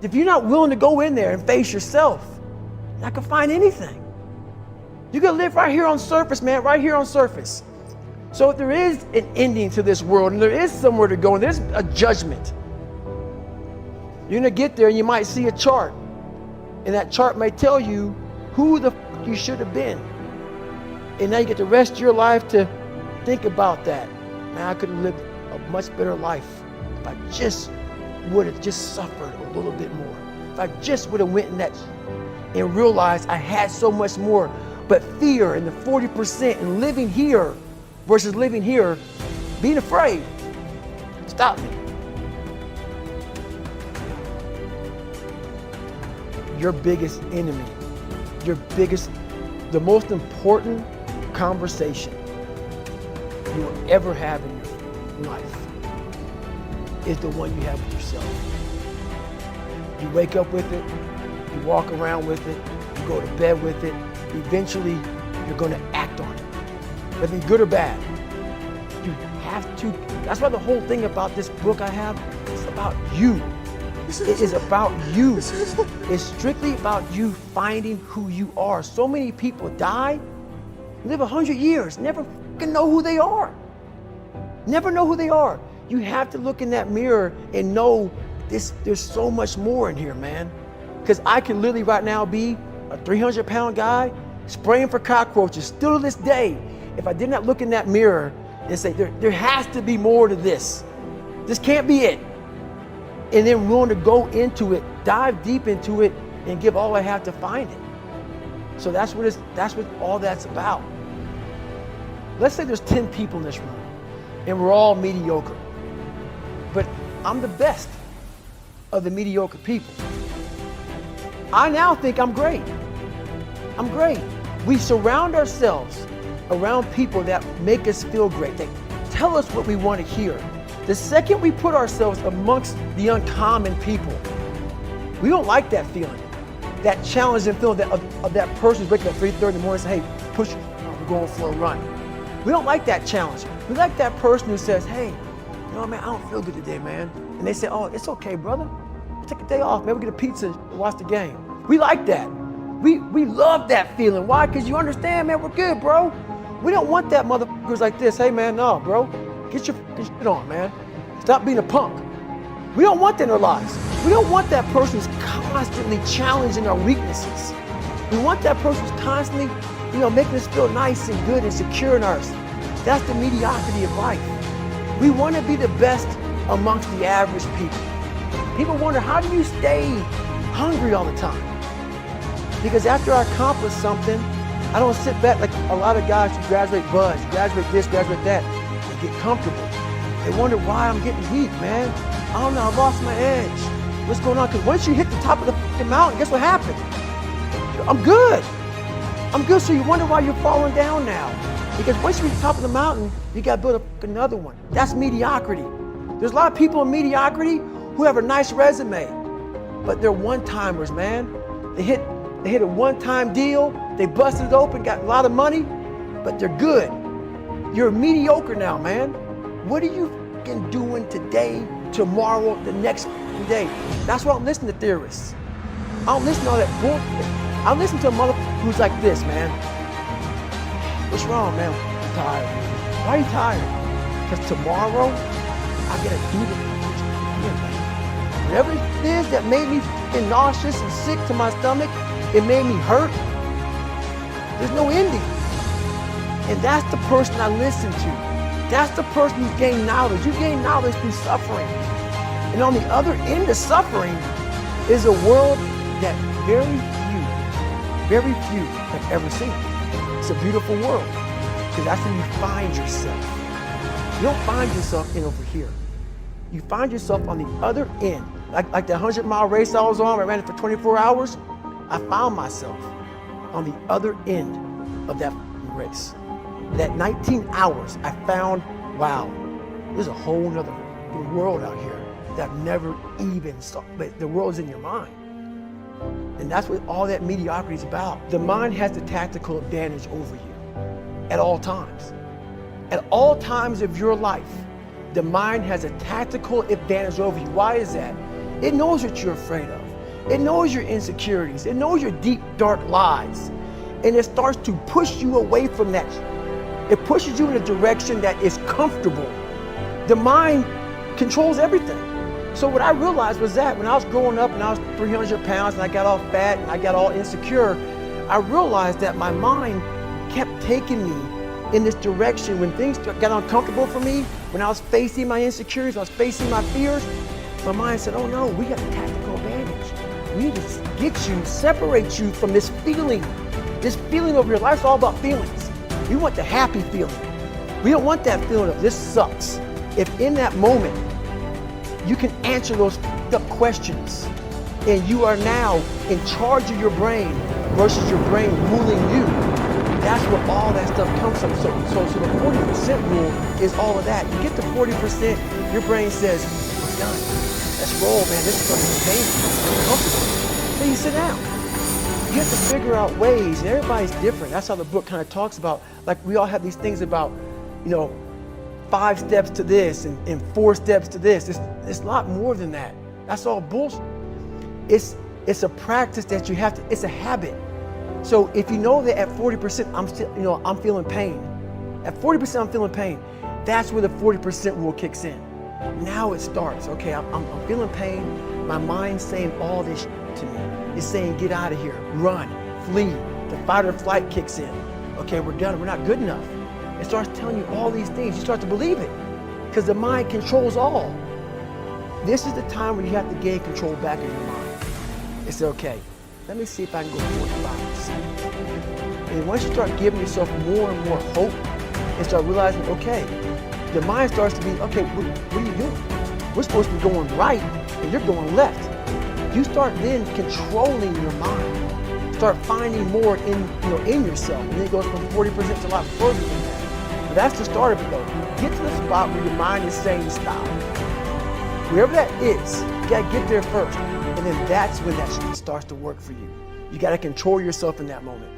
If you're not willing to go in there and face yourself, you're not gonna find anything. You're gonna live right here on surface, man, right here on surface. So if there is an ending to this world and there is somewhere to go and there's a judgment, you're gonna get there and you might see a chart. And that chart may tell you who the f you should have been. And now you get the rest of your life to think about that. Man, I could have lived a much better life if I just would have just suffered a little bit more. If I just would have went in that and realized I had so much more. But fear and the 40% and living here versus living here, being afraid, stop me. Your biggest enemy, the most important conversation you will ever have in your life is the one you have with yourself. You wake up with it, you walk around with it, you go to bed with it, eventually you're gonna act on it, whether it's good or bad. You have to, that's why the whole thing about this book I have is about you. It is about you. It's strictly about you finding who you are. So many people die, live 100 years, never fucking know who they are. Never know who they are. You have to look in that mirror and know there's so much more in here, man. Because I could literally right now be a 300-pound guy spraying for cockroaches still to this day if I did not look in that mirror and say, there has to be more to this. This can't be it. And then willing to go into it, dive deep into it, and give all I have to find it. So that's what all that's about. Let's say there's 10 people in this room, and we're all mediocre. But I'm the best of the mediocre people. I now think I'm great. I'm great. We surround ourselves around people that make us feel great. They tell us what we want to hear. The second we put ourselves amongst the uncommon people, we don't like that feeling, that challenging feeling of that person who's waking up at 3:30 in the morning and say, hey, push, we're going for a run. We don't like that challenge. We like that person who says, hey, you know, man, I don't feel good today, man. And they say, oh, it's okay, brother. Take a day off, maybe we'll get a pizza and watch the game. We like that. We love that feeling. Why? Because you understand, man, we're good, bro. We don't want that motherfuckers like this. Hey, man, no, bro. Get your shit on, man. Stop being a punk. We don't want that in our lives. We don't want that person who's constantly challenging our weaknesses. We want that person who's constantly, making us feel nice and good and secure in ours. That's the mediocrity of life. We want to be the best amongst the average people. People wonder, how do you stay hungry all the time? Because after I accomplish something, I don't sit back like a lot of guys who graduate buzz, graduate this, graduate that, and get comfortable. They wonder why I'm getting weak, man. I don't know, I lost my edge. What's going on? Because once you hit the top of the fucking mountain, guess what happened? I'm good. I'm good, so you wonder why you're falling down now. Because once you reach the top of the mountain, you gotta build another one. That's mediocrity. There's a lot of people in mediocrity who have a nice resume, but they're one-timers, man. They hit a one-time deal, they busted it open, got a lot of money, but they're good. You're mediocre now, man. What are you fucking doing today, tomorrow, the next day? That's why I don't listen to theorists. I don't listen to all that bullshit. I listen to a motherfucker who's like this, man. What's wrong, man? I'm tired. Why are you tired? Because tomorrow, I gotta do the again, man. Whatever it is that made me fucking nauseous and sick to my stomach, it made me hurt. There's no ending. And that's the person I listen to. That's the person who's gained knowledge. You gain knowledge through suffering. And on the other end of suffering is a world that very few have ever seen. It's a beautiful world, because that's where you find yourself. You don't find yourself in over here. You find yourself on the other end. Like the 100-mile race I was on, I ran it for 24 hours. I found myself on the other end of that race. That 19 hours, I found, wow, there's a whole nother world out here that I've never even saw. But the world's in your mind. And that's what all that mediocrity is about. The mind has the tactical advantage over you at all times. At all times of your life, the mind has a tactical advantage over you. Why is that? It knows what you're afraid of. It knows your insecurities. It knows your deep, dark lies. And it starts to push you away from that. It pushes you in a direction that is comfortable. The mind controls everything. So what I realized was that when I was growing up and I was 300 pounds and I got all fat and I got all insecure, I realized that my mind kept taking me in this direction. When things got uncomfortable for me, when I was facing my insecurities, I was facing my fears, my mind said, oh no, we got a tactical advantage. We need to get you, separate you from this feeling of your life. It's all about feelings. We want the happy feeling. We don't want that feeling of this sucks. If in that moment, you can answer those questions and you are now in charge of your brain versus your brain ruling you, that's where all that stuff comes from. So the 40% rule is all of that. You get to 40%, your brain says, we're done. Let's roll, man. This is going to be painful. It's comfortable. So you sit down. You have to figure out ways, and everybody's different. That's how the book kind of talks about, like we all have these things about, 5 steps to this and 4 steps to this. It's a lot more than that. That's all bullshit. It's a practice that you have to, it's a habit. So if you know that at 40%, I'm feeling pain. At 40%, I'm feeling pain. That's where the 40% rule kicks in. Now it starts. Okay, I'm feeling pain. My mind's saying all this shit to me. It's saying, get out of here, run, flee. The fight or flight kicks in. Okay, we're done. We're not good enough. It starts telling you all these things. You start to believe it because the mind controls all. This is the time when you have to gain control back in your mind. It's okay. Let me see if I can go 45%. And once you start giving yourself more and more hope and start realizing, okay, the mind starts to be, okay, what are you doing? We're supposed to be going right and you're going left. You start then controlling your mind. Start finding more in yourself. And then it goes from 40% to a lot further than that. But that's the start of it though. Get to the spot where your mind is saying stop. Wherever that is, you gotta get there first. And then that's when that starts to work for you. You gotta control yourself in that moment.